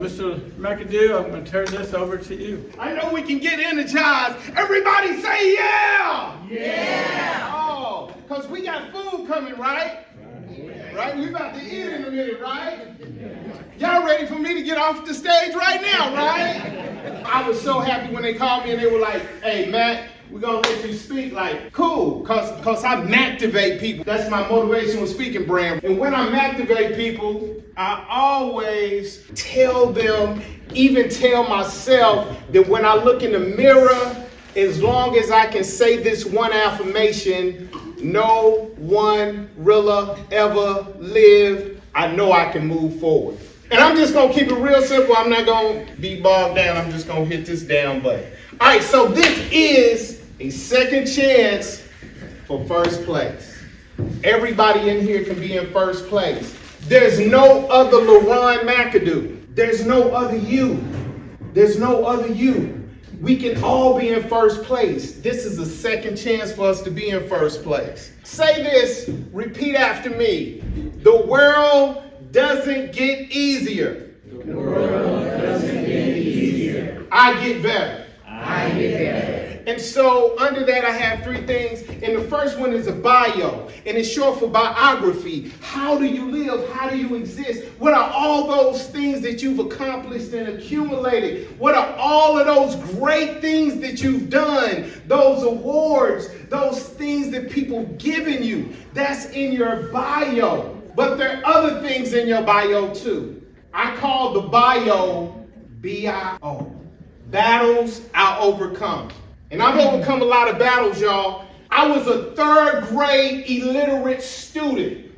Mr. McAdoo, I'm going to turn this over to you. I know we can get energized. Everybody say yeah! Yeah! Oh, because we got food coming, right? Right? We about to eat in a minute, right? Y'all ready for me to get off the stage right now, right? I was so happy when they called me and they were like, hey, Matt, we're going to let you speak. Like, cool, because I Mctivate people. That's my motivational speaking brand. And when I Mctivate people, I always tell them, even tell myself, that when I look in the mirror, as long as I can say this one affirmation, no one realer ever lived, I know I can move forward. And I'm just going to keep it real simple. I'm not going to be bogged down. I'm just going to hit this down button. All right, so this is a second chance for first place. Everybody in here can be in first place. There's no other Leron McAdoo. There's no other you. There's no other you. We can all be in first place. This is a second chance for us to be in first place. Say this, repeat after me. The world doesn't get easier. The world doesn't get easier. I get better. I get better. And so under that, I have three things. And the first one is a bio. And it's short for biography. How do you live? How do you exist? What are all those things that you've accomplished and accumulated? What are all of those great things that you've done? Those awards, those things that people given you. That's in your bio. But there are other things in your bio too. I call the bio B-I-O. Battles I overcome. And I've overcome a lot of battles, y'all. I was a third grade illiterate student.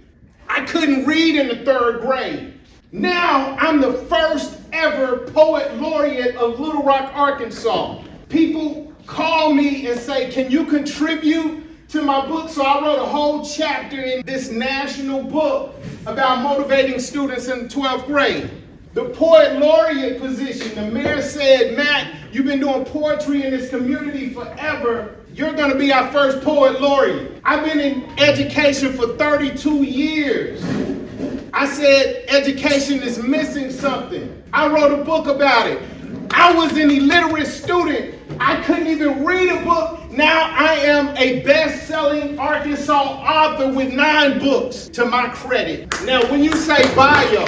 I couldn't read in the third grade. Now I'm the first ever poet laureate of Little Rock, Arkansas. People call me and say, can you contribute to my book? So I wrote a whole chapter in this national book about motivating students in the 12th grade. The poet laureate position, the mayor said, Matt, you've been doing poetry in this community forever. You're going to be our first poet laureate. I've been in education for 32 years. I said, education is missing something. I wrote a book about it. I was an illiterate student. I couldn't even read a book. Now I am a best-selling Arkansas author with 9 books to my credit. Now, when you say bio,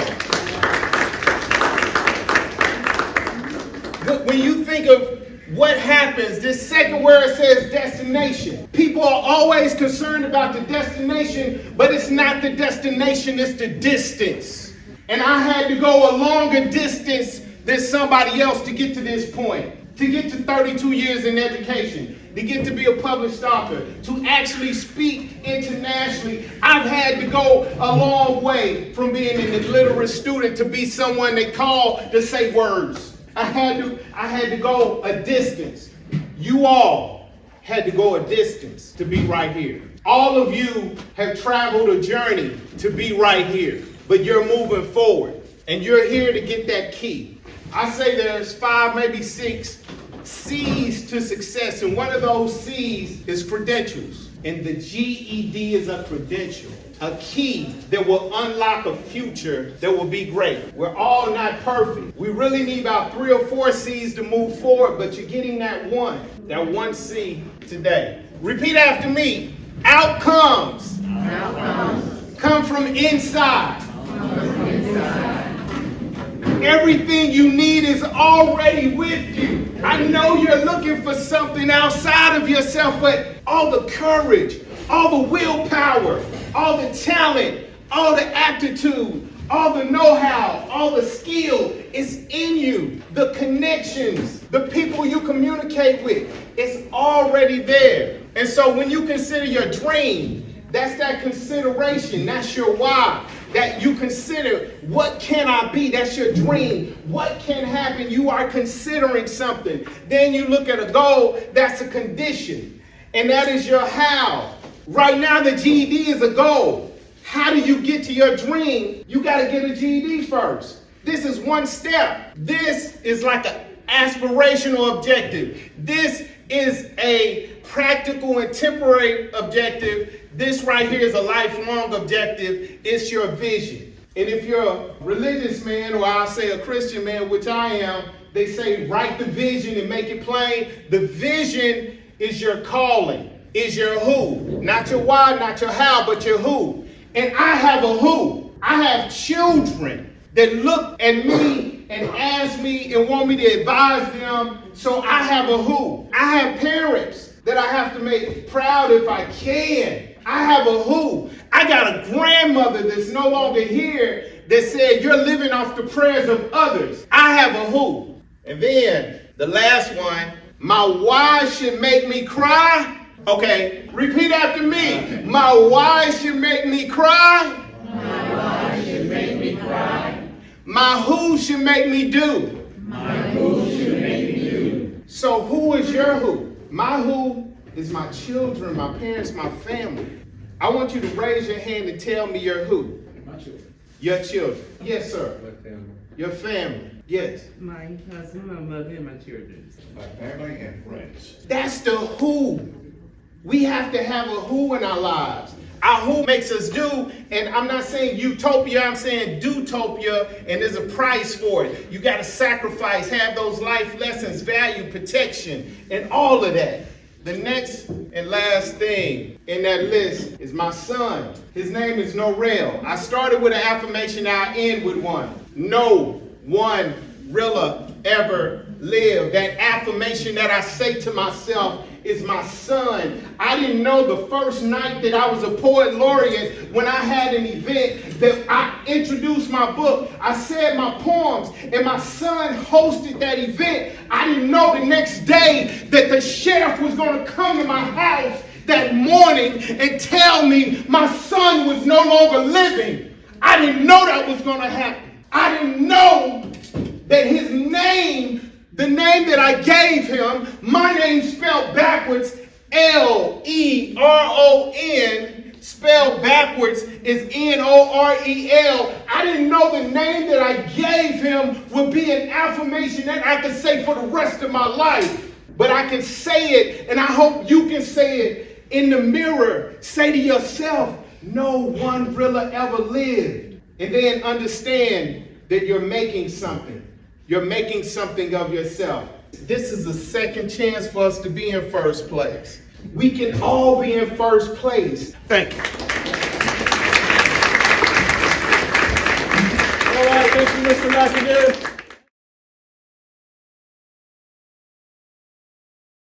when you think of what happens, this second word says destination. People are always concerned about the destination, but it's not the destination, it's the distance. And I had to go a longer distance than somebody else to get to this point, to get to 32 years in education, to get to be a published author, to actually speak internationally. I've had to go a long way from being an illiterate student to be someone they call to say words. I had to go a distance. You all had to go a distance to be right here. All of you have traveled a journey to be right here, but you're moving forward and you're here to get that key. I say there's 5, maybe 6 C's to success, and one of those C's is credentials. And the GED is a credential, a key that will unlock a future that will be great. We're all not perfect. We really need about 3 or 4 C's to move forward, but you're getting that one C today. Repeat after me. Outcomes come from inside. Everything you need is already with you. I know you're looking for something outside of yourself, but all the courage, all the willpower, all the talent, all the aptitude, all the know-how, all the skill is in you. The connections, the people you communicate with, it's already there. And so when you consider your dream, that's that consideration. That's your why. That you consider, what can I be? That's your dream. What can happen? You are considering something. Then you look at a goal. That's a condition. And that is your how. Right now, the GED is a goal. How do you get to your dream? You got to get a GED first. This is one step. This is like an aspirational objective. This is a practical and temporary objective. This right here is a lifelong objective. It's your vision. And if you're a religious man, or I'll say a Christian man, which I am, they say write the vision and make it plain. The vision is your calling, is your who. Not your why, not your how, but your who. And I have a who. I have children that look at me and ask me and want me to advise them. So I have a who. I have parents that I have to make proud if I can. I have a who. I got a grandmother that's no longer here that said you're living off the prayers of others. I have a who. And then the last one, my why should make me cry. Okay, repeat after me. My why should make me cry. My why should make me cry. My who should make me do. My who should make me do. So who is your who? My who is my children, my parents, my family. I want you to raise your hand and tell me your who. My children. Your children. Yes, sir. My family. Your family. Yes. My husband, my mother, and my children. My family and friends. That's the who. We have to have a who in our lives. Our who makes us do, and I'm not saying utopia, I'm saying dutopia, and there's a price for it. You got to sacrifice, have those life lessons, value, protection, and all of that. The next and last thing in that list is my son. His name is Norel. I started with an affirmation, I'll end with one. No one really ever lived. That affirmation that I say to myself is my son. I didn't know the first night that I was a poet laureate when I had an event that I introduced my book. I said my poems, and my son hosted that event. I didn't know the next day that the sheriff was going to come to my house that morning and tell me my son was no longer living. I didn't know that was going to happen. I didn't know that his name, the name that I gave him, my name spelled backwards, Leron, spelled backwards is Norel. I didn't know the name that I gave him would be an affirmation that I could say for the rest of my life. But I can say it, and I hope you can say it in the mirror. Say to yourself, no one really ever lived. And then understand that you're making something. You're making something of yourself. This is a second chance for us to be in first place. We can all be in first place. Thank you. All right, thank you, Mr. McAdoo.